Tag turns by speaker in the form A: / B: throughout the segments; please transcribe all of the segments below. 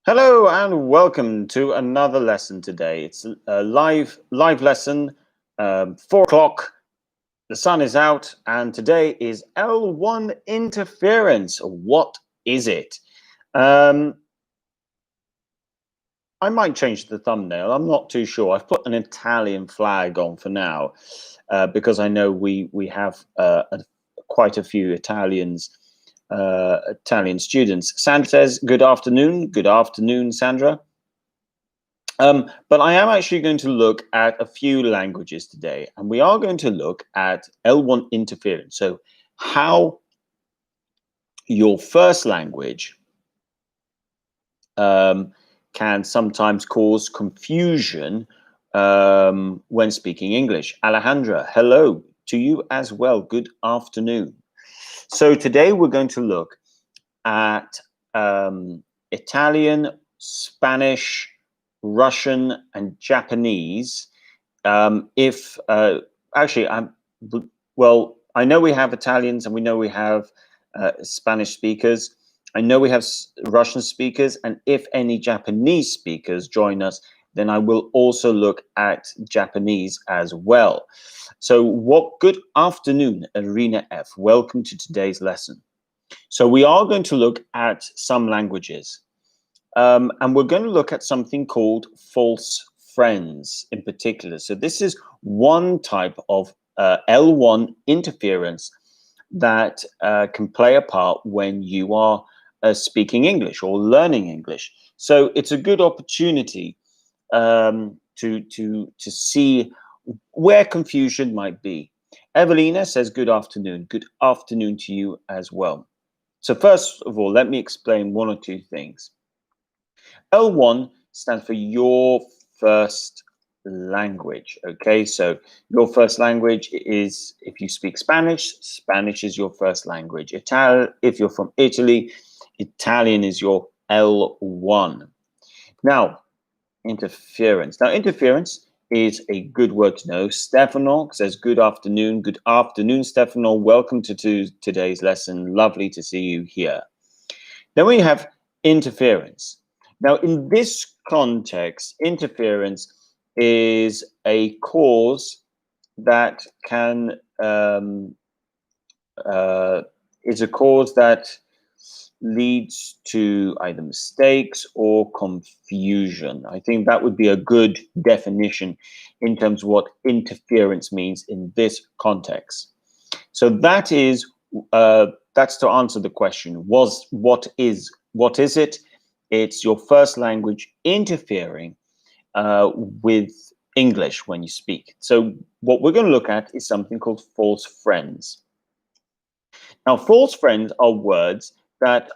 A: Hello and welcome to another lesson today. It's a live lesson, 4 o'clock. The sun is out, and today is L1 interference. What is it? I might change the thumbnail. I'm not too sure. I've put an Italian flag on for now because I know we have quite a few Italian students. Sandra says, "Good afternoon." Good afternoon, Sandra. But I am actually going to look at a few languages today, and we are going to look at L1 interference. So how your first language can sometimes cause confusion when speaking English. Alejandra, hello to you as well. Good afternoon. So today we're going to look at Italian, Spanish, Russian, and Japanese. Actually, I know we have Italians and we know we have Spanish speakers. I know we have Russian speakers, and if any Japanese speakers join us, then I will also look at Japanese as well. So good afternoon, Arena F. Welcome to today's lesson. So we are going to look at some languages, and we're going to look at something called false friends in particular. So this is one type of L1 interference that can play a part when you are speaking English or learning English. So it's a good opportunity to see where confusion might be. Evelina says, "Good afternoon." Good afternoon to you as well. So first of all, let me explain one or two things. L1 stands for your first language. Okay, so your first language is, if you speak Spanish, Spanish is your first language. If you're from Italy, Italian is your L1. Now, interference. Now, interference is a good word to know. Stefano says, "Good afternoon." Good afternoon, Stefano. Welcome to today's lesson. Lovely to see you here. Then we have interference. Now, in this context, interference is a cause that can leads to either mistakes or confusion. I think that would be a good definition in terms of what interference means in this context. So that's to answer the question. What is it? It's your first language interfering with English when you speak. So what we're going to look at is something called false friends. Now, false friends are words that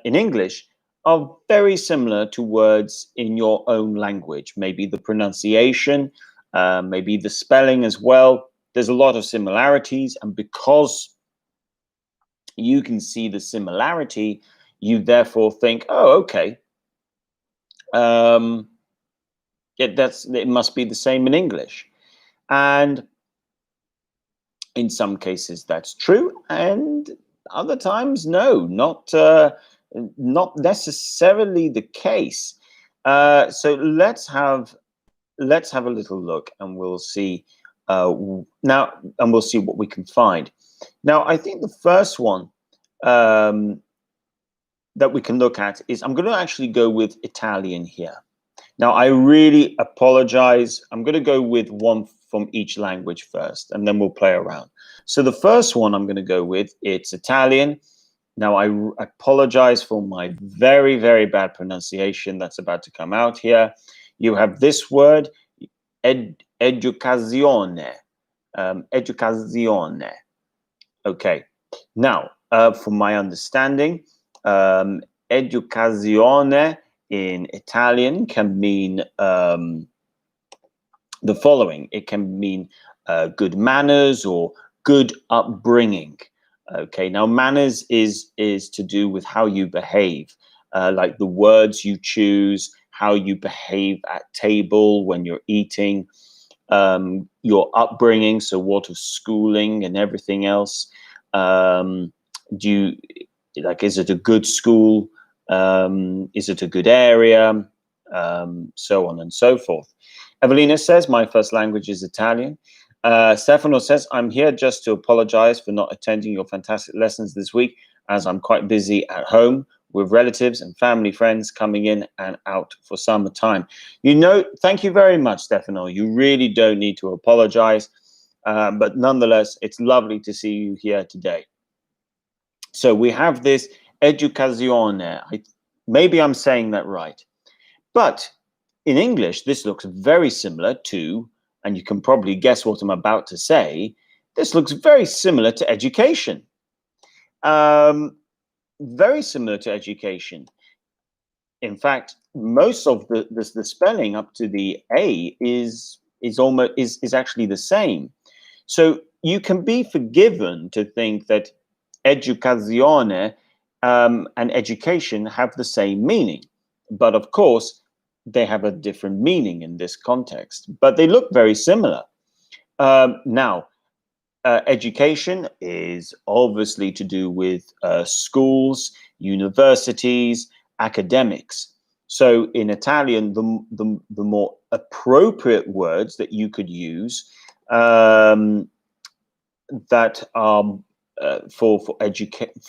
A: in English are very similar to words in your own language. Maybe the pronunciation, maybe the spelling as well. There's a lot of similarities, and because you can see the similarity, you therefore think, "Oh, okay, it must be the same in English." And in some cases that's true, and other times no, not necessarily the case. So let's have a little look, and we'll see now, and we'll see what we can find. Now, I think the first one that we can look at is, I'm going to actually go with Italian here. Now, I really apologize. I'm going to go with one from each language first, and then we'll play around. So the first one I'm going to go with, it's Italian. Now, I apologize for my very, very bad pronunciation that's about to come out here. You have this word, educazione. Educazione. Okay. Now, from my understanding, educazione in Italian can mean the following. It can mean good manners or good upbringing. Okay, now manners is to do with how you behave, like the words you choose, how you behave at table when you're eating, your upbringing, so what of schooling and everything else. Is it a good school? Is it a good area? So on and so forth. Evelina says, my first language is Italian. Stefano says, I'm here just to apologize for not attending your fantastic lessons this week, as I'm quite busy at home with relatives and family friends coming in and out for summertime. You know, thank you very much, Stefano. You really don't need to apologize. But nonetheless, it's lovely to see you here today. So we have this educazione. Maybe I'm saying that right. But in English, this looks very similar to, and you can probably guess what I'm about to say, this looks very similar to education. Very similar to education. In fact, most of the spelling up to the A is actually the same. So you can be forgiven to think that educazione and education have the same meaning. But of course, they have a different meaning in this context, but they look very similar. Now, education is obviously to do with schools, universities, academics. So in Italian, the more appropriate words that you could use that are for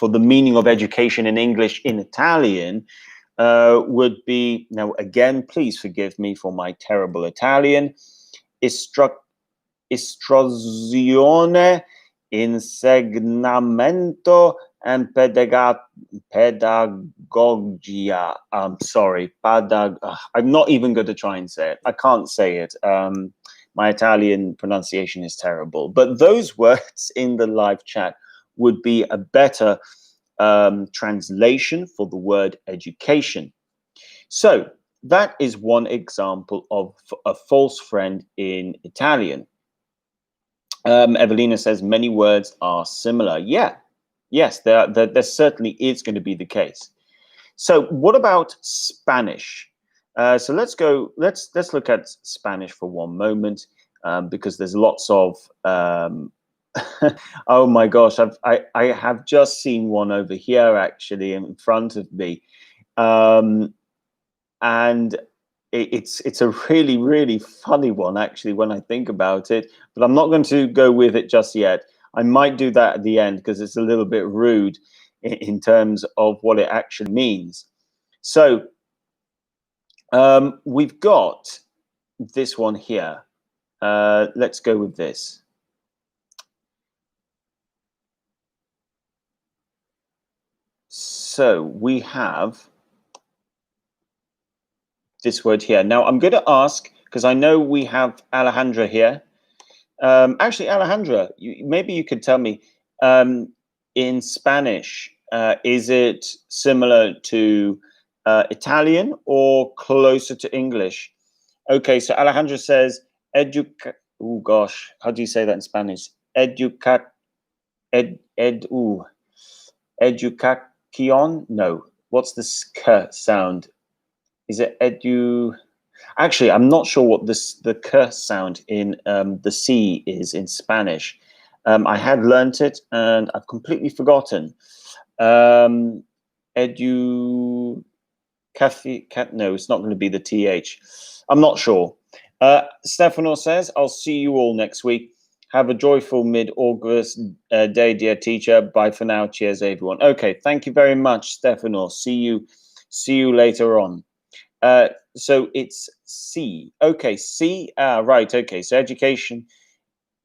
A: the meaning of education in English in Italian would be, now again, please forgive me for my terrible Italian, istruzione, insegnamento, and pedagogia. I'm sorry, I'm not even going to try and say it. I can't say it. My Italian pronunciation is terrible. But those words in the live chat would be a better translation for the word education. So that is one example of a false friend in Italian. Evelina says many words are similar. Yeah, yes, there certainly is going to be the case. So what about Spanish? So let's look at Spanish for one moment, because there's lots of oh my gosh, I have just seen one over here actually in front of me, and it's a really, really funny one actually when I think about it, but I'm not going to go with it just yet. I might do that at the end because it's a little bit rude in terms of what it actually means. So we've got this one here. Let's go with this. So we have this word here. Now I'm going to ask, because I know we have Alejandra here. Actually, Alejandra, maybe you could tell me, in Spanish, is it similar to Italian or closer to English? Okay, so Alejandra says, oh gosh, how do you say that in Spanish? Educación? No, what's the sk sound? Is it Actually, I'm not sure what the k sound in the C is in Spanish. I had learnt it and I've completely forgotten. No, it's not going to be the TH. I'm not sure. Stefano says, I'll see you all next week. Have a joyful mid-August day, dear teacher. Bye for now. Cheers, everyone. Okay, thank you very much, Stefano. See you later on. So it's C. Okay, C. Right. Okay. So education.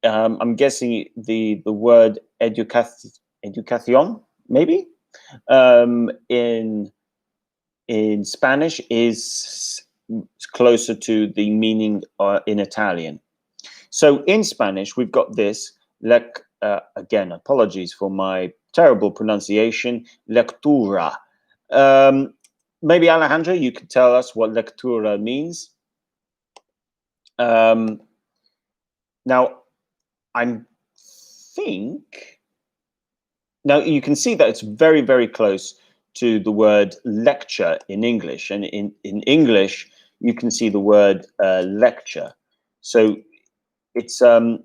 A: I'm guessing the word educación, maybe, in Spanish is closer to the meaning in Italian. So in Spanish, we've got this. Again, apologies for my terrible pronunciation. Lectura. Maybe Alejandra, you could tell us what lectura means. Now, now you can see that it's very, very close to the word lecture in English. And in English, you can see the word lecture. So it's a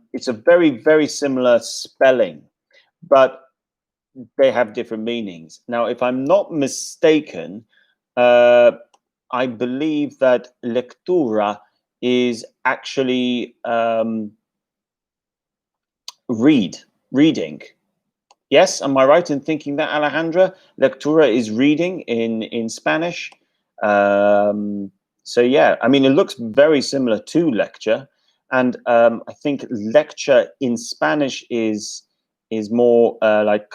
A: very, very similar spelling, but they have different meanings. Now, if I'm not mistaken, I believe that lectura is actually reading. Yes, am I right in thinking that, Alejandra? Lectura is reading in Spanish. So yeah, I mean, it looks very similar to lecture, and I think lecture in Spanish is more like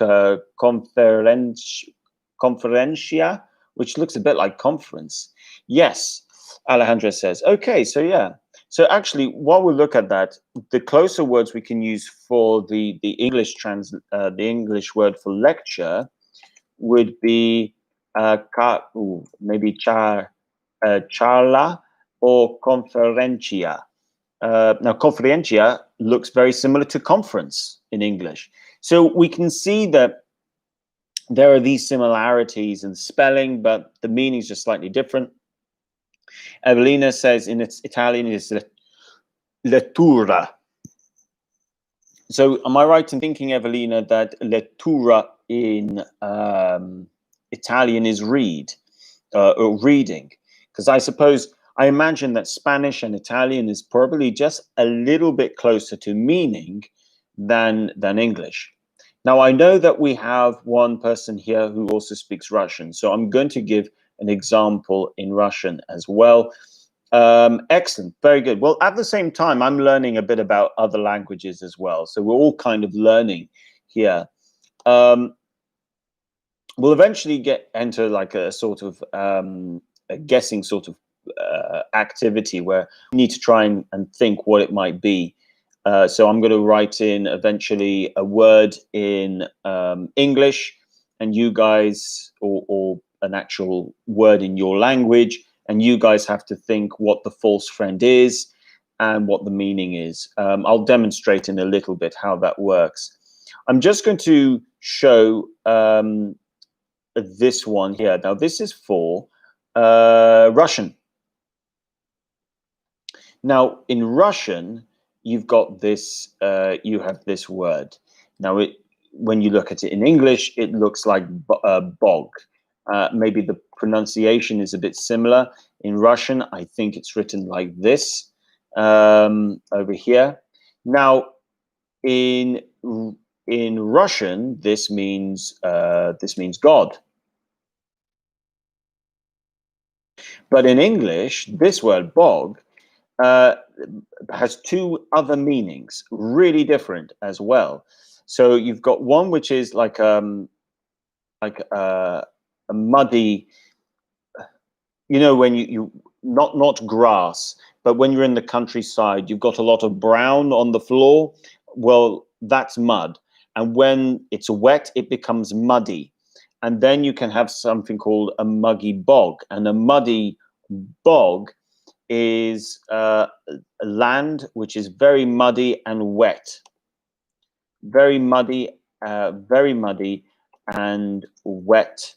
A: conferencia, which looks a bit like conference. Yes, Alejandra says. Okay, so yeah. So actually, while we look at that, the closer words we can use for the English word for lecture would be maybe charla or conferencia. Now, conferencia looks very similar to conference in English. So we can see that there are these similarities in spelling, but the meaning is just slightly different. Evelina says in its Italian is lettura. So am I right in thinking, Evelina, that lettura in Italian is read or reading? Because I imagine that Spanish and Italian is probably just a little bit closer to meaning than English. Now, I know that we have one person here who also speaks Russian, so I'm going to give an example in Russian as well. Excellent, very good. Well, at the same time, I'm learning a bit about other languages as well, so we're all kind of learning here. We'll eventually enter like a sort of a guessing sort of activity where we need to try and think what it might be. So I'm going to write in eventually a word in English, and you guys, or an actual word in your language, and you guys have to think what the false friend is and what the meaning is. I'll demonstrate in a little bit how that works. I'm just going to show this one here. Now, this is for Russian. Now, in Russian, you've got this, you have this word. Now, when you look at it in English, it looks like bog. Maybe the pronunciation is a bit similar. In Russian, I think it's written like this over here. Now, in Russian, this means God. But in English, this word bog has two other meanings, really different as well. So you've got one which is like a muddy, when you not grass, but when you're in the countryside, you've got a lot of brown on the floor. Well, that's mud. And when it's wet, it becomes muddy. And then you can have something called a muggy bog. And a muddy bog is land which is very muddy and wet. Very muddy and wet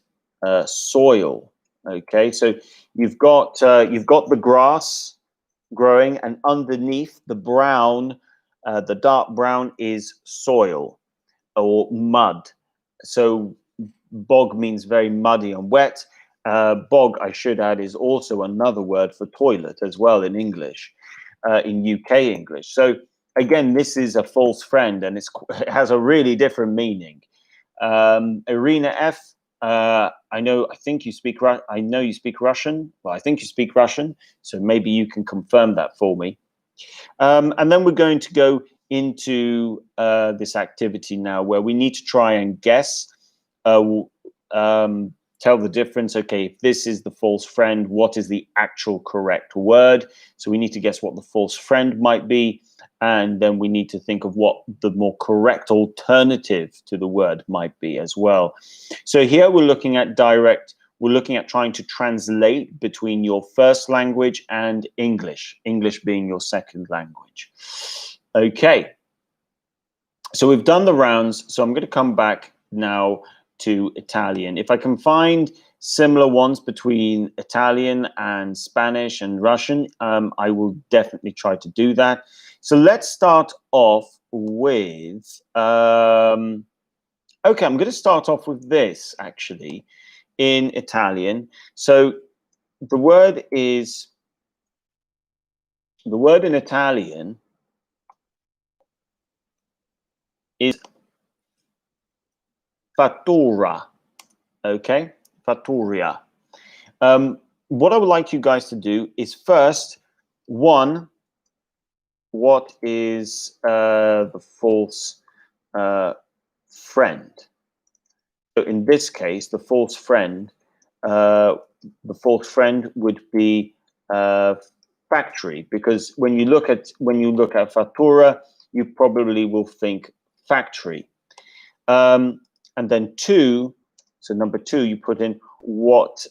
A: soil. Okay, so you've got the grass growing, and underneath the brown, the dark brown is soil or mud. So bog means very muddy and wet. Bog, I should add, is also another word for toilet as well in English, in UK English. So again, this is a false friend, and it has a really different meaning. Irina F, I think you speak Russian. Well, I think you speak Russian, so maybe you can confirm that for me. And then we're going to go into this activity now where we need to try and guess, tell the difference. Okay, if this is the false friend, what is the actual correct word? So we need to guess what the false friend might be. And then we need to think of what the more correct alternative to the word might be as well. So here we're looking at trying to translate between your first language and English being your second language. Okay. So we've done the rounds. So I'm going to come back now to Italian. If I can find similar ones between Italian and Spanish and Russian, I will definitely try to do that. So let's start off with, okay, I'm going to start off with this, actually. in Italian. So the word in Italian is fattura. Okay, fatturia. What I would like you guys to do is first, one, what is the false friend? So in this case, the false friend would be factory, because when you look at fattura, you probably will think factory. And then two, so number two, you put in what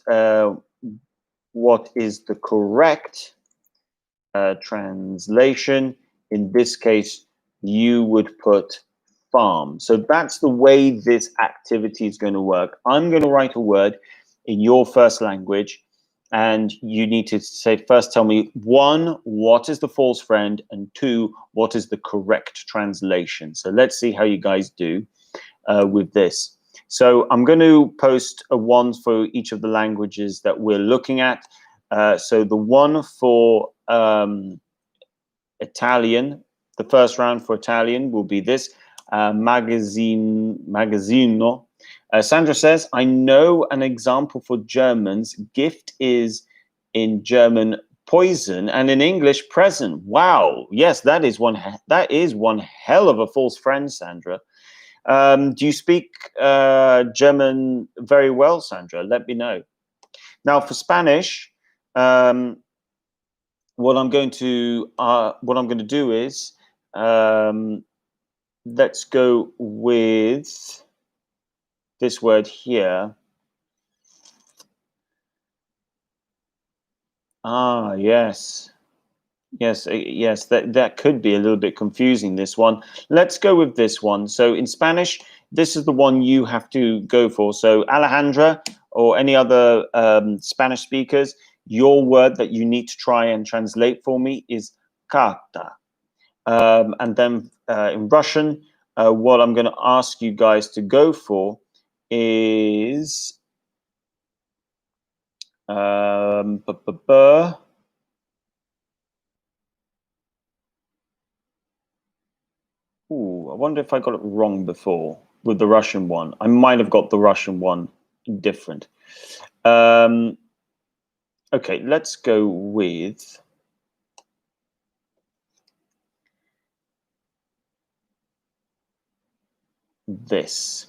A: is the correct translation. In this case, you would put farm. So that's the way this activity is going to work. I'm going to write a word in your first language, and you need to say, first tell me, one, what is the false friend, and two, what is the correct translation. So let's see how you guys do with this. So I'm going to post a one for each of the languages that we're looking at. So the one for Italian, the first round for Italian will be this, magazzino. Sandra says, I know an example for Germans. Gift is in German poison, and in English present. Wow. Yes, that is one hell of a false friend, Sandra. Do you speak German very well, Sandra? Let me know. Now for Spanish, what I'm going to do is, let's go with this word here. Ah, yes. Yes, that could be a little bit confusing, this one. Let's go with this one. So in Spanish, this is the one you have to go for. So Alejandra or any other Spanish speakers, your word that you need to try and translate for me is carta. And then in Russian, what I'm going to ask you guys to go for is Ooh, I wonder if I got it wrong before with the Russian one. I might have got the Russian one different. Okay, let's go with this.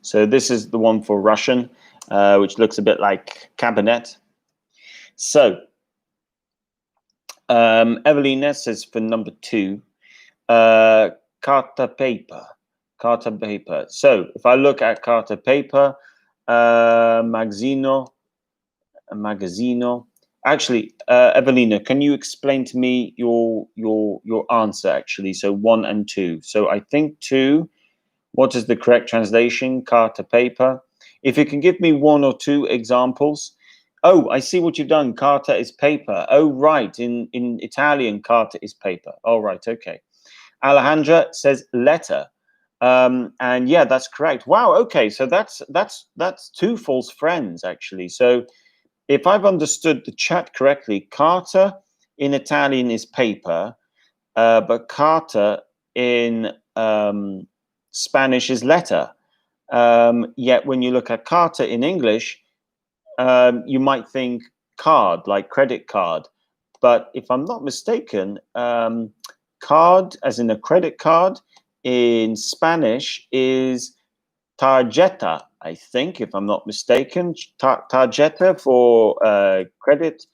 A: So this is the one for Russian, which looks a bit like cabinet. So Evelina says for number two, carta paper. Carta paper. So if I look at carta paper, magazzino. Actually, Evelina, can you explain to me your answer? Actually, so one and two. So I think two. What is the correct translation? Carta paper. If you can give me one or two examples. Oh, I see what you've done. Carta is paper. Oh, right. In Italian, carta is paper. All right. Okay. Alejandra says letter. And yeah, that's correct. Wow. Okay. So that's two false friends, actually. So if I've understood the chat correctly, carta in Italian is paper, but carta in Spanish is letter. Yet when you look at carta in English, you might think card, like credit card. But if I'm not mistaken, card, as in a credit card, in Spanish is tarjeta, I think, if I'm not mistaken. Tarjeta for credit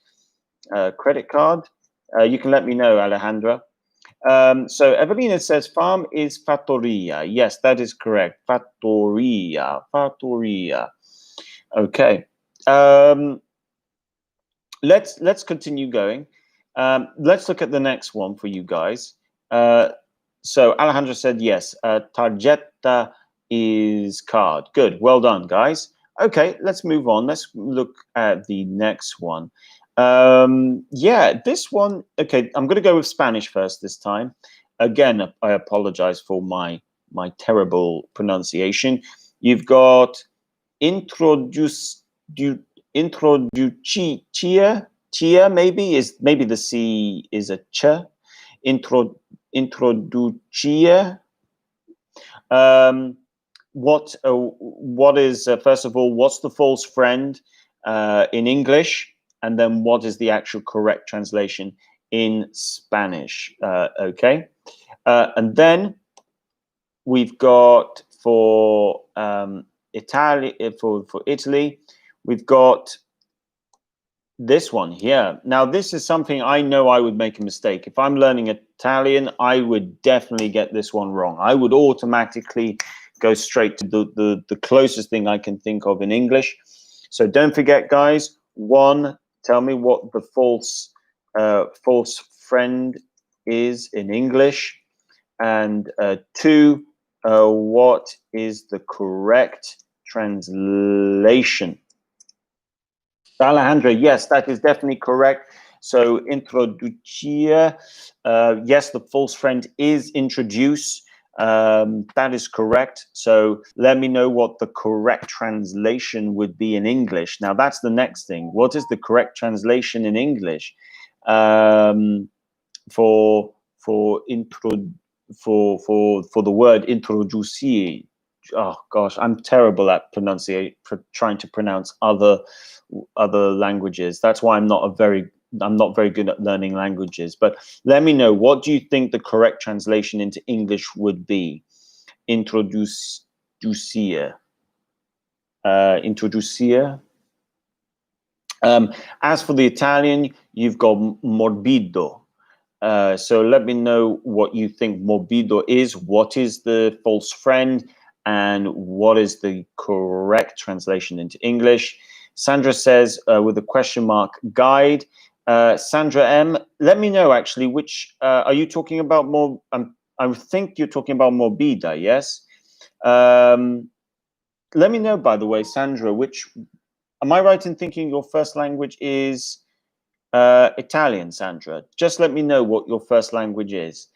A: card. You can let me know, Alejandra. So Evelina says farm is fattoria. Yes, that is correct. Fattoria. Okay. Let's continue going. Let's look at the next one for you guys. So Alejandra said yes. Tarjeta is card. Good. Well done, guys. Okay, let's move on. Let's look at the next one. Yeah, this one. Okay, I'm going to go with Spanish first this time. Again, I apologize for my my terrible pronunciation. You've got introducia, chia maybe the C is a ch. Introducia. What is first of all, what's the false friend in English, and then what is the actual correct translation in Spanish? Okay, and then we've got for Italy, we've got this one here. Now, this is something I know I would make a mistake. If I'm learning Italian, I would definitely get this one wrong. I would automatically go straight to the closest thing I can think of in English. So don't forget, guys. One, tell me what the false friend is in English. And two, what is the correct translation? Alejandra, yes, that is definitely correct. So introducia, yes, the false friend is introduce. That is correct. So let me know what the correct translation would be in English. Now that's the next thing. What is the correct translation in English for the word introduce? Oh gosh, I'm terrible at trying to pronounce other languages. That's why I'm not very good at learning languages. But let me know, what do you think the correct translation into English would be? Introducia. Introducia. As for the Italian, you've got morbido. So let me know what you think morbido is. What is the false friend? And what is the correct translation into English? Sandra says, with a question mark, guide. Sandra M, let me know actually, which, are you talking about more? I think you're talking about morbida, yes? Let me know, by the way, Sandra, am I right in thinking your first language is Italian, Sandra? Just let me know what your first language is.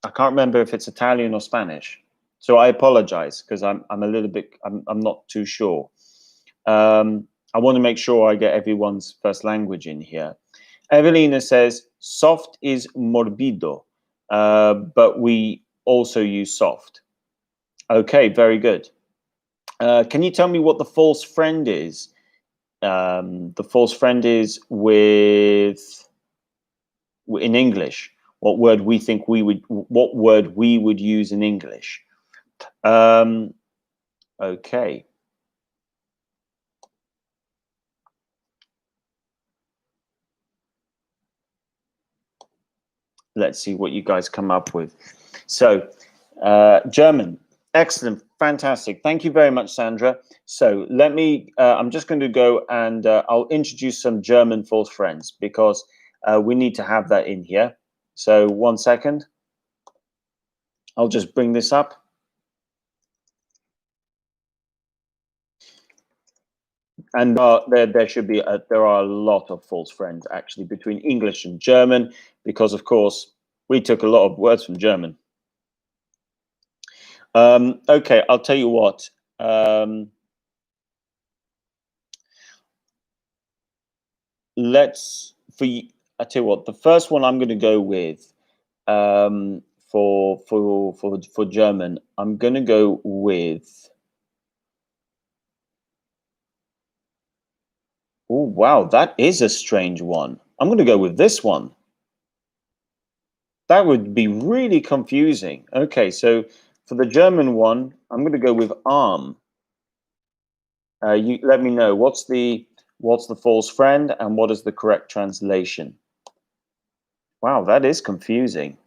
A: I can't remember if it's Italian or Spanish, so I apologize because I'm a little bit, I'm not too sure. I want to make sure I get everyone's first language in here. Evelina says soft is morbido, but we also use soft. Okay, very good. Can you tell me what the false friend is? The false friend is in English. What word we would use in English? Okay. Let's see what you guys come up with. So, German, excellent, fantastic. Thank you very much, Sandra. So let me, I'm just going to go and I'll introduce some German false friends because we need to have that in here. So 1 second. I'll just bring this up. And there should be there are a lot of false friends actually between English and German because, of course, we took a lot of words from German. Okay, I'll tell you what. I tell you what. The first one I'm going to go with for German. I'm going to go with. Oh wow, that is a strange one. I'm going to go with this one. That would be really confusing. Okay, so for the German one, I'm going to go with arm. You let me know what's the false friend and what is the correct translation. Wow, that is confusing.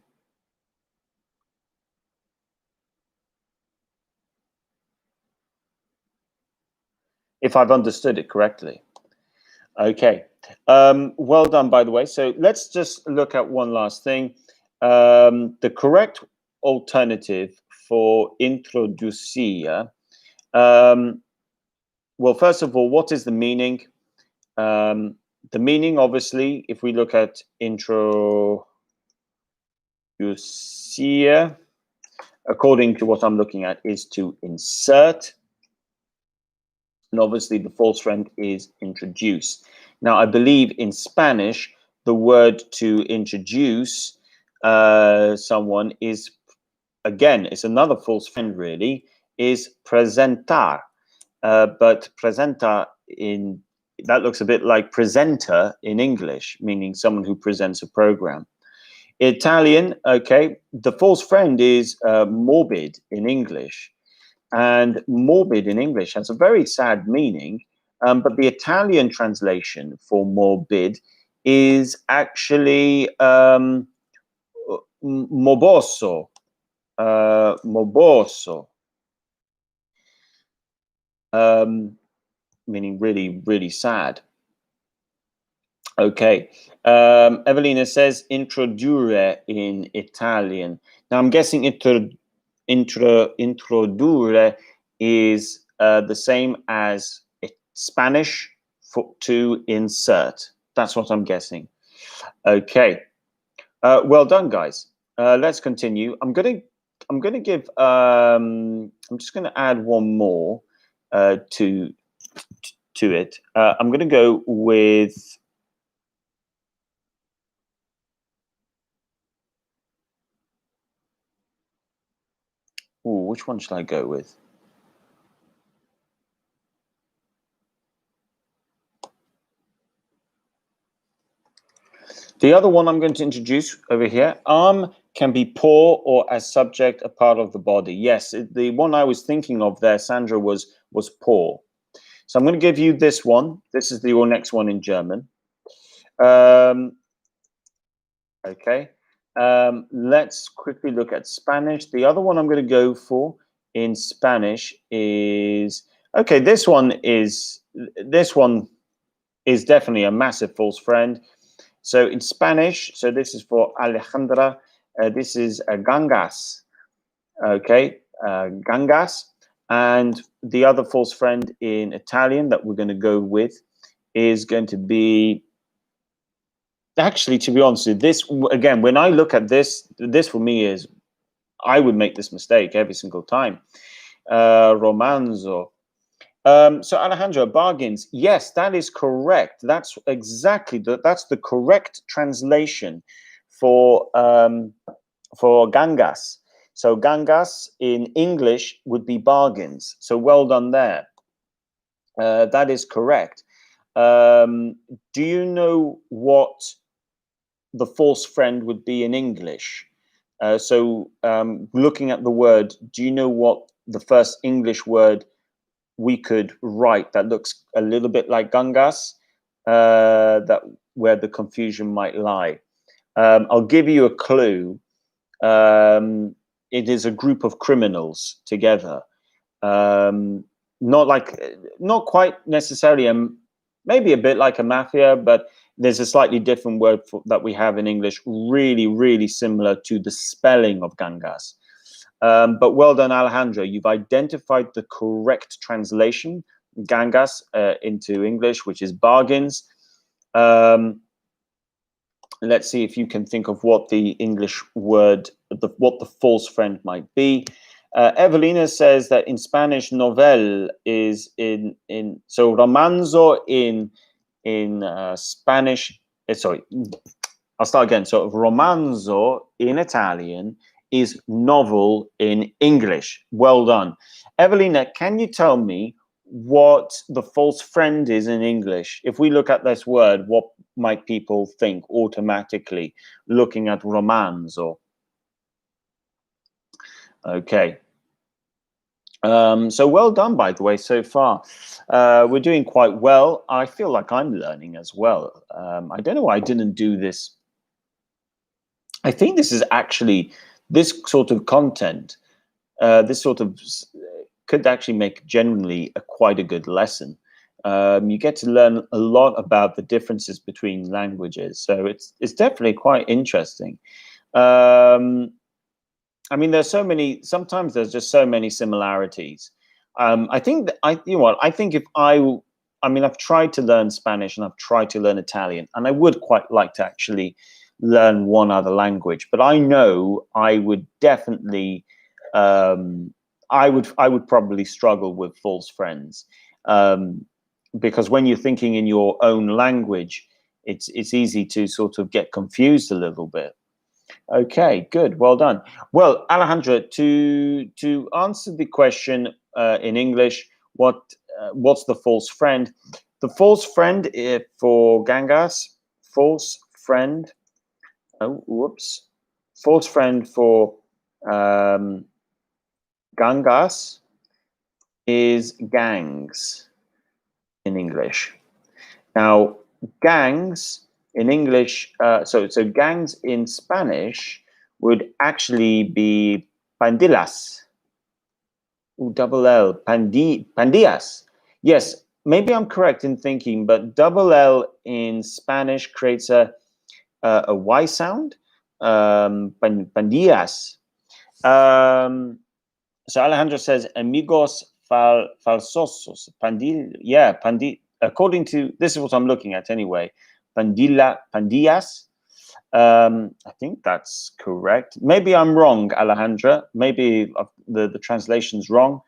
A: If I've understood it correctly. Okay. Well done, by the way. So let's just look at one last thing. The correct alternative for introducia. Well, first of all, what is the meaning? The meaning, obviously, if we look at introducia, according to what I'm looking at, is to insert. And obviously the false friend is introduce. Now, I believe in Spanish, the word to introduce someone is, again, it's another false friend really, is presentar. But presentar that looks a bit like presenter in English, meaning someone who presents a program. Italian, okay, the false friend is morbid in English. And morbid in English has a very sad meaning, but the Italian translation for morbid is actually morboso, morboso, meaning really, really sad. Okay. Evelina says introdurre in Italian. Now I'm guessing introdurre is the same as Spanish to insert. That's what I'm guessing. Okay. Well done, guys. Let's continue. I'm just gonna add one more to it. I'm gonna go with which one should I go with? The other one I'm going to introduce over here, arm can be paw or as subject, a part of the body. Yes, the one I was thinking of there, Sandra, was paw. So I'm going to give you this one. This is your next one in German. Okay. Let's quickly look at Spanish. The other one I'm going to go for in Spanish is, okay, this one is definitely a massive false friend. So in Spanish, so this is for Alejandra, this is gangas, okay, gangas. And the other false friend in Italian that we're going to go with is going to be, actually, to be honest, this, again, when I look at this for me is, I would make this mistake every single time. Romanzo. So Alejandro, bargains. Yes, that is correct. That's exactly that's the correct translation for gangas. So gangas in English would be bargains. So well done there. That is correct. Do you know what the false friend would be in English? Looking at the word, do you know what the first English word we could write that looks a little bit like gangas, that where the confusion might lie? I'll give you a clue. It is a group of criminals together. Not quite necessarily maybe a bit like a mafia, but there's a slightly different word that we have in English, really, really similar to the spelling of gangas. But well done, Alejandro. You've identified the correct translation, gangas, into English, which is bargains. Let's see if you can think of what the English word, what the false friend might be. Evelina says that in Spanish, novel is so romanzo in Spanish. Sorry, I'll start again. So romanzo in Italian is novel in English. Well done. Evelina, can you tell me what the false friend is in English? If we look at this word, what might people think automatically looking at romanzo? Okay. So well done, by the way, so far. We're doing quite well. I feel like I'm learning as well. I don't know why I didn't do this. I think this is actually, this sort of content, could actually make generally quite a good lesson. You get to learn a lot about the differences between languages. So it's definitely quite interesting. I mean, there's so many, sometimes there's just so many similarities. I think that I think if I mean, I've tried to learn Spanish and I've tried to learn Italian, and I would quite like to actually learn one other language, but I know I would definitely I would probably struggle with false friends, because when you're thinking in your own language, it's easy to sort of get confused a little bit. Okay, good, well done. Well, Alejandra, to answer the question in English, what's the false friend? The false friend for Gangas, false friend. Oh, whoops. False friend for Gangas is gangs in English. Now, gangs in English, so gangs in Spanish would actually be pandillas. Ooh, double L, pandillas. Yes, maybe I'm correct in thinking, but double L in Spanish creates a Y sound. Pandillas. So Alejandro says amigos falsosos. Yeah, according to, this is what I'm looking at anyway. Pandillas. I think that's correct. Maybe I'm wrong, Alejandra. Maybe the translation's wrong.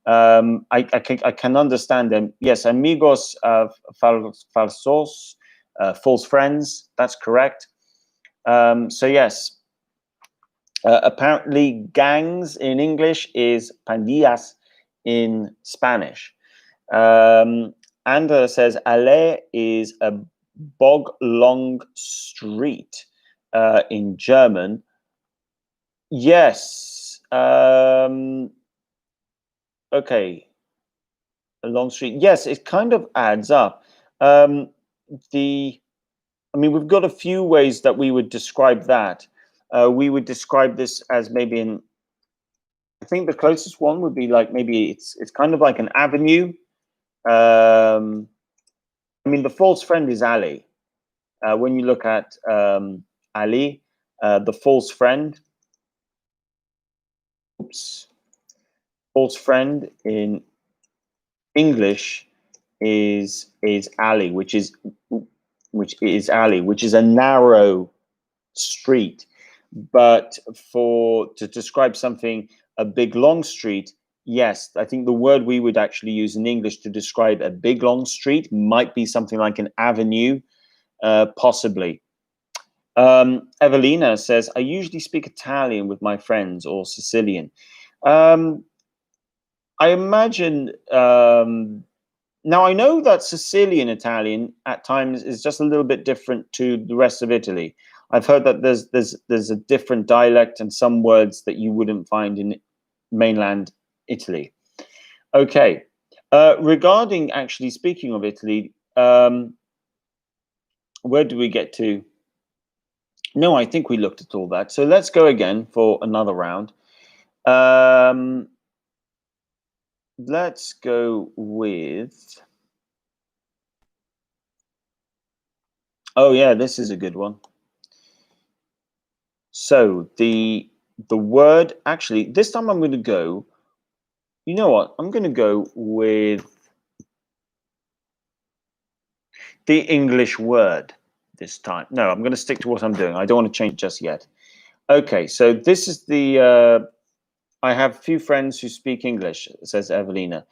A: I can understand them. Yes, amigos falsos, false friends. That's correct. So yes, apparently gangs in English is pandillas in Spanish. Andra says allée is a bog long street in German. Yes. Okay. A long street. Yes, it kind of adds up. I mean, we've got a few ways that we would describe that. We would describe this as maybe I think the closest one would be like maybe it's kind of like an avenue. I mean, the false friend is alley. When you look at alley, the false friend. Oops. False friend in English is alley, which is alley, which is a narrow street. But to describe something, a big long street, yes, I think the word we would actually use in English to describe a big long street might be something like an avenue, possibly. Evelina says, I usually speak Italian with my friends, or Sicilian. I imagine, now I know that Sicilian Italian at times is just a little bit different to the rest of Italy. I've heard that there's a different dialect and some words that you wouldn't find in mainland Italy. Okay, regarding actually speaking of Italy, where do we get to? No, I think we looked at all that. So let's go again for another round. Let's go with, oh yeah, this is a good one. So the word, actually, this time I'm going to go, you know what? I'm going to go with the English word this time. No, I'm going to stick to what I'm doing. I don't want to change just yet. Okay, so this is the, I have a few friends who speak English, says Evelina.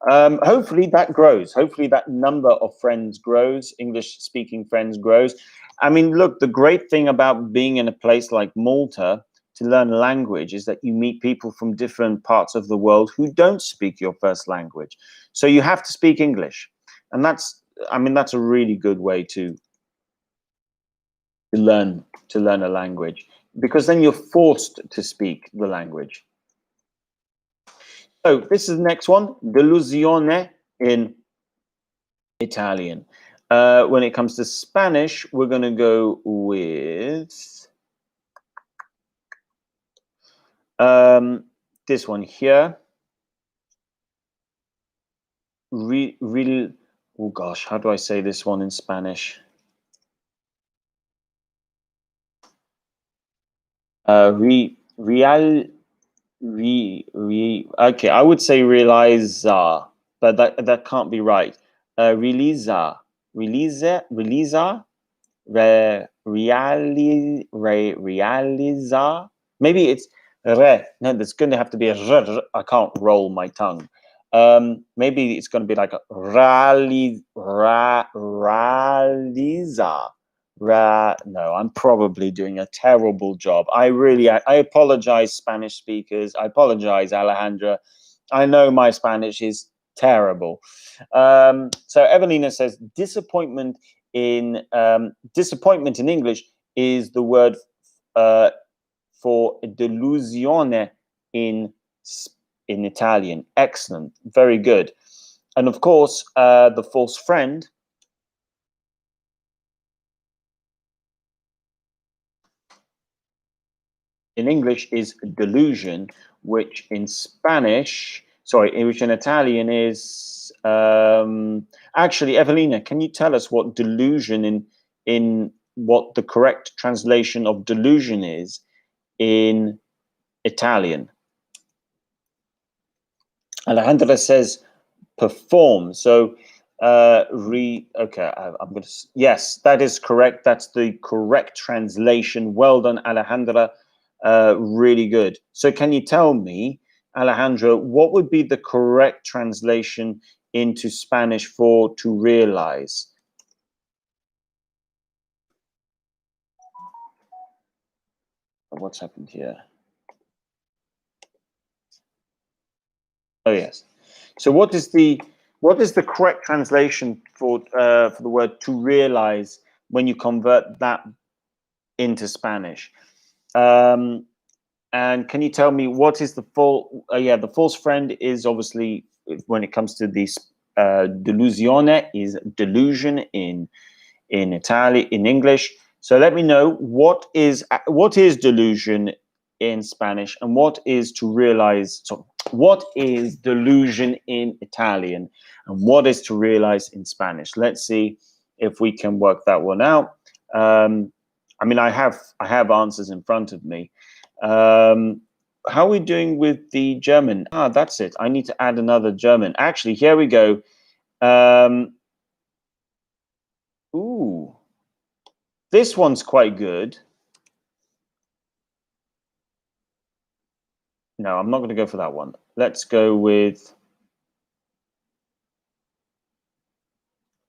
A: Hopefully that grows. Hopefully that number of friends grows, English-speaking friends grows. I mean, look, the great thing about being in a place like Malta to learn a language is that you meet people from different parts of the world who don't speak your first language. So you have to speak English. And that's, I mean, that's a really good way to learn a language, because then you're forced to speak the language. So this is the next one, delusione in Italian. When it comes to Spanish, we're going to go with this one here. Oh gosh, how do I say this one in Spanish? Okay, I would say realiza, but that can't be right. Realiza, realiza, realiza. Maybe it's Re. No, there's going to have to be a r. I can't roll my tongue. Maybe it's going to be like a realiza. No, I'm probably doing a terrible job. I apologize, Spanish speakers. I apologize, Alejandra. I know my Spanish is terrible. So Evelina says disappointment in English is the word for delusione in Italian. Excellent, very good. And of course, the false friend in English is delusion, which in Italian is actually, Evelina, can you tell us what delusion in what the correct translation of delusion is in Italian? Alejandra says perform. So I'm going to, yes, that is correct. That's the correct translation. Well done, Alejandra. Really good. So can you tell me, Alejandra, what would be the correct translation into Spanish for to realize? What's happened here? Oh yes. So what is the correct translation for the word to realize when you convert that into Spanish? And can you tell me what is the the false friend is obviously, when it comes to this delusione, is delusion in English. So let me know what is delusion in Spanish and what is to realize. So what is delusion in Italian and what is to realize in Spanish? Let's see if we can work that one out. I mean, I have answers in front of me. How are we doing with the German? That's it. I need to add another German. Actually, here we go. Ooh, this one's quite good. No, I'm not going to go for that one. Let's go with...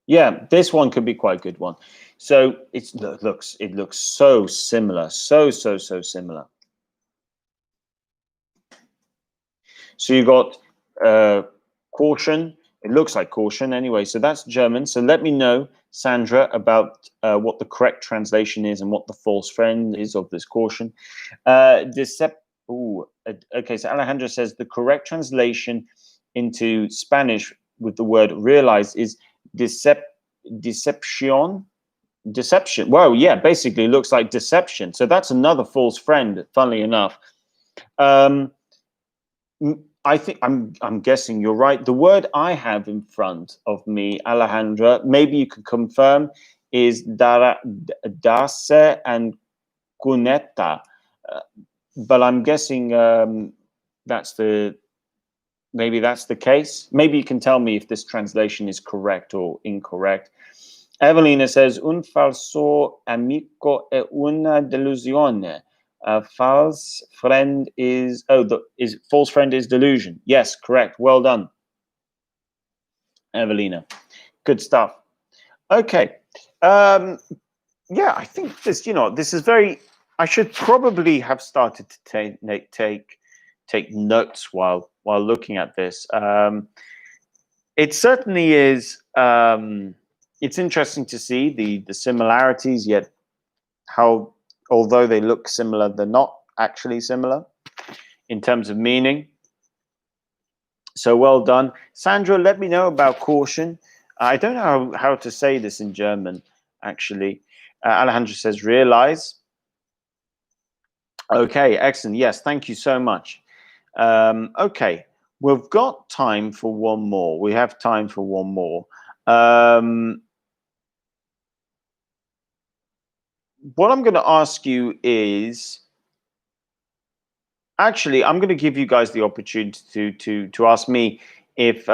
A: Yeah, this one could be quite a good one. So it looks so similar, so similar. So you got caution. It looks like caution anyway. So that's German. So let me know, Sandra, about what the correct translation is and what the false friend is of this caution. Okay, so Alejandro says the correct translation into Spanish with the word realize is deception. Deception. Well, yeah, basically it looks like deception. So that's another false friend, funnily enough. I think I'm guessing you're right. The word I have in front of me, Alejandra, maybe you could confirm, is dase and cuneta. But I'm guessing maybe that's the case. Maybe you can tell me if this translation is correct or incorrect. Evelina says, un falso amico è una delusione. False friend is false friend is delusion. Yes, correct. Well done, Evelina. Good stuff. Okay. Yeah, I think this is very... I should probably have started to take notes while looking at this. It certainly is. It's interesting to see the similarities, yet how, although they look similar, they're not actually similar in terms of meaning. So well done. Sandra, let me know about caution. I don't know how to say this in German, actually. Alejandro says realize. Okay, excellent. Yes, thank you so much. Okay, we've got time for one more. We have time for one more. What I'm going to ask you is... Actually, I'm going to give you guys the opportunity to ask me if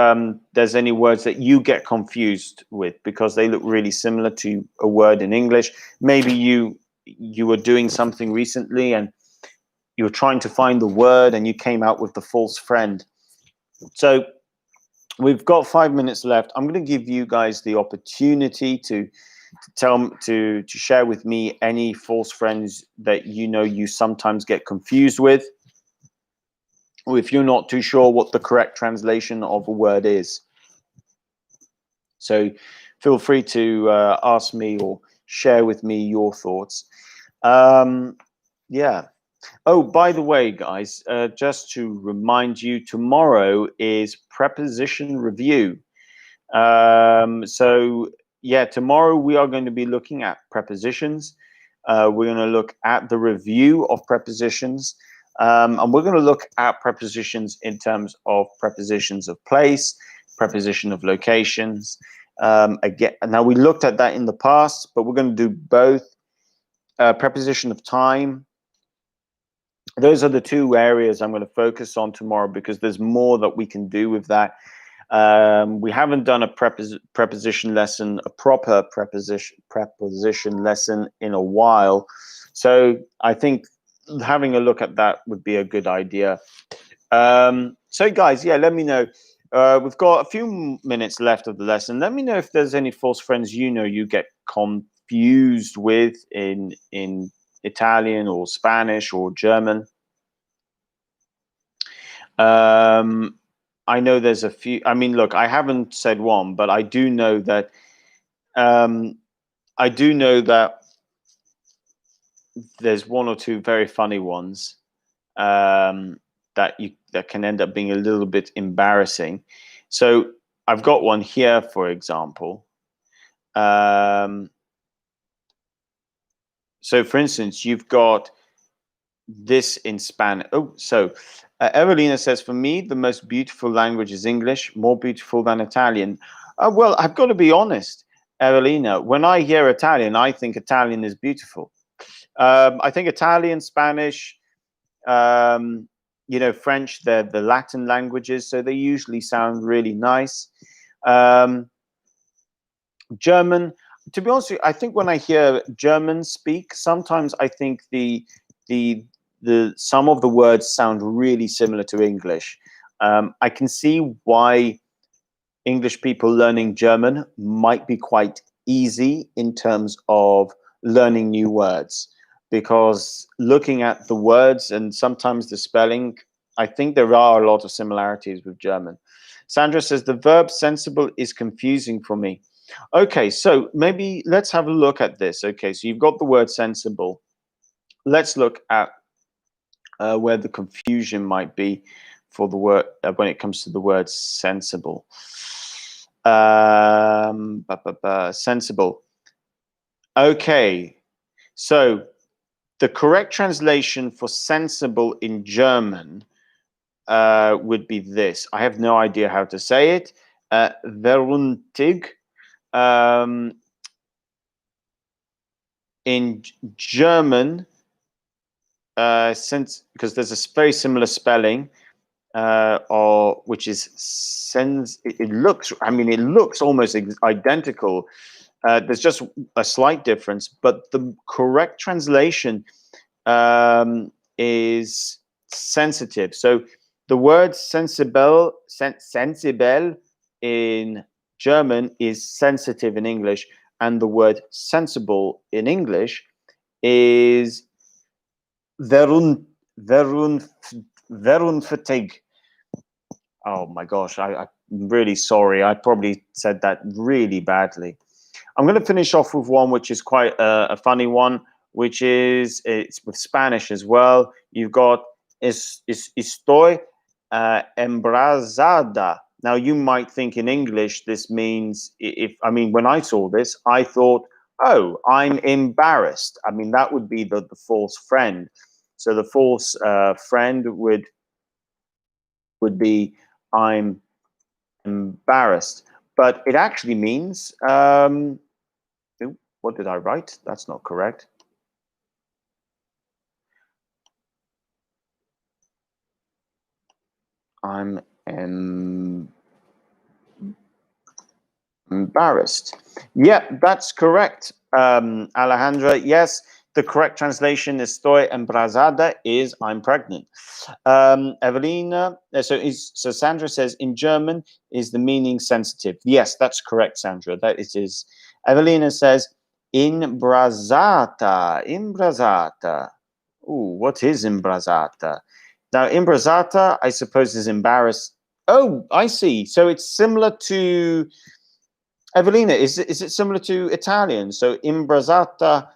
A: there's any words that you get confused with because they look really similar to a word in English. Maybe you were doing something recently and you were trying to find the word and you came out with the false friend. So we've got 5 minutes left. I'm going to give you guys the opportunity to share with me any false friends that you sometimes get confused with, or if you're not too sure what the correct translation of a word is. So feel free to ask me or share with me your thoughts. Yeah. Oh, by the way, guys, just to remind you, tomorrow is preposition review. So yeah, tomorrow we are going to be looking at prepositions. We're going to look at the review of prepositions, and we're going to look at prepositions in terms of prepositions of place, preposition of locations. Again, now we looked at that in the past, but we're going to do both. Preposition of time. Those are the two areas I'm going to focus on tomorrow, because there's more that we can do with that. We haven't done a preposition lesson, a proper preposition lesson in a while. So I think having a look at that would be a good idea. So guys, yeah, let me know. We've got a few minutes left of the lesson. Let me know if there's any false friends you get confused with in Italian or Spanish or German. I know there's a few. I mean, look, I haven't said one, but I do know that there's one or two very funny ones that can end up being a little bit embarrassing. So I've got one here, for example. So for instance, you've got this in Spanish. Oh, so Evelina says, for me, the most beautiful language is English, more beautiful than Italian. Well, I've got to be honest, Evelina, when I hear Italian, I think Italian is beautiful. I think Italian, Spanish, French, they're the Latin languages, so they usually sound really nice. German, to be honest with you, I think when I hear German speak, sometimes I think the some of the words sound really similar to English. I can see why English people learning German might be quite easy in terms of learning new words, because looking at the words and sometimes the spelling, I think there are a lot of similarities with German. Sandra says, the verb sensible is confusing for me. Okay, so maybe let's have a look at this. Okay, so you've got the word sensible. Let's look at where the confusion might be for the word when it comes to the word sensible. Sensible. Okay, so the correct translation for sensible in German would be this. I have no idea how to say it. Vernünftig. In German, because there's a very similar spelling, or which is it looks almost identical. There's just a slight difference, but the correct translation is sensitive. So the word sensible in German is sensitive in English, and the word sensible in English is verunftig. Oh my gosh, I'm really sorry. I probably said that really badly. I'm going to finish off with one which is quite a funny one, which is, it's with Spanish as well. You've got estoy embrazada. Now you might think in English this means, when I saw this, I thought, oh, I'm embarrassed. I mean, that would be the false friend. So the false friend would be, I'm embarrassed. But it actually means, what did I write? That's not correct. I'm embarrassed. Yeah, that's correct, Alejandra. Yes, The correct translation, estoy embarazada, is I'm pregnant. Evelina, so Sandra says in German is the meaning sensitive. Yes, that's correct, Sandra. That it is. Evelina says Embrazata. Ooh, what is Embrazata? Now, Embrazata, I suppose, is embarrassed. Oh, I see. So it's similar to Evelina. Is it similar to Italian? So Embrazata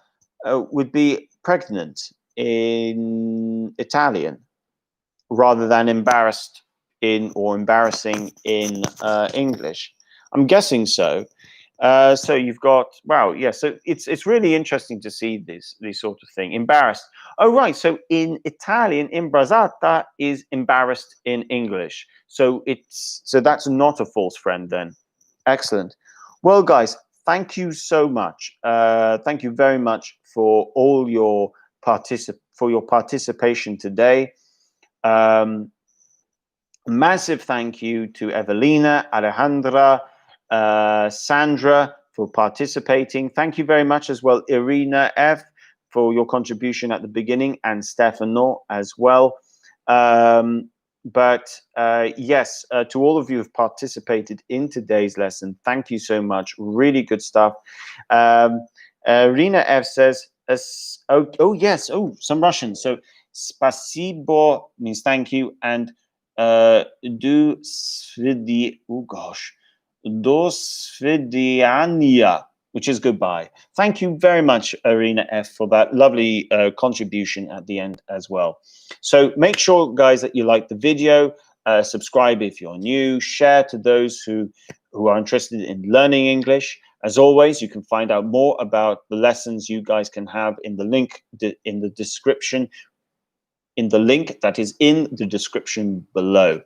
A: would be pregnant in Italian, rather than embarrassed in or embarrassing in English. I'm guessing so. So you've got, wow, yeah. So it's really interesting to see this sort of thing. Embarrassed. Oh right. So in Italian, Embrazata is embarrassed in English. So that's not a false friend then. Excellent. Well, guys, thank you so much. Thank you very much for all your participation today. Massive thank you to Evelina, Alejandra, Sandra for participating. Thank you very much as well, Irina F, for your contribution at the beginning, and Stefano as well. Yes, to all of you who've participated in today's lesson, thank you so much. Really good stuff. Irina F says, yes, some Russian. So, spasibo means thank you, and do svidiania, which is goodbye. Thank you very much, Arena F, for that lovely contribution at the end as well. So make sure, guys, that you like the video, subscribe if you're new, share to those who are interested in learning English. As always, you can find out more about the lessons you guys can have in the link in the description, in the link that is in the description below.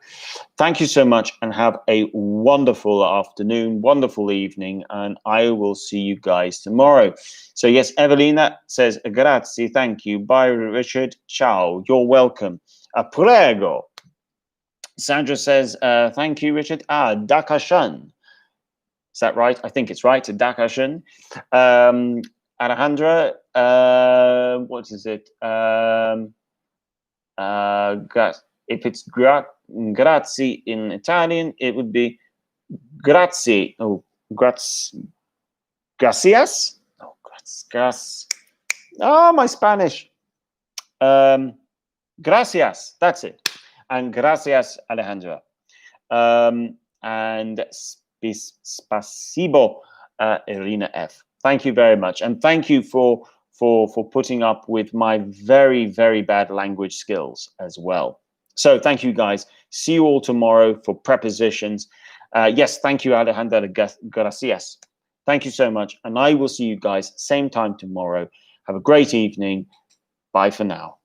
A: Thank you so much and have a wonderful afternoon, wonderful evening, and I will see you guys tomorrow. So yes, Evelina says, grazie, thank you. Bye, Richard. Ciao. You're welcome. Prego. Sandra says, thank you, Richard. Dakashan. Is that right? I think it's right. Dakashan. Alejandra, what is it? If it's grazie in Italian, it would be grazie. Oh, gracias. Oh, gracias. Oh, my Spanish. Gracias. That's it. And gracias, Alejandra. And spasibo, Irina F. Thank you very much, and thank you for putting up with my very, very bad language skills as well. So thank you, guys. See you all tomorrow for prepositions. Yes, thank you, Alejandra. Gracias. Thank you so much, and I will see you guys same time tomorrow. Have a great evening. Bye for now.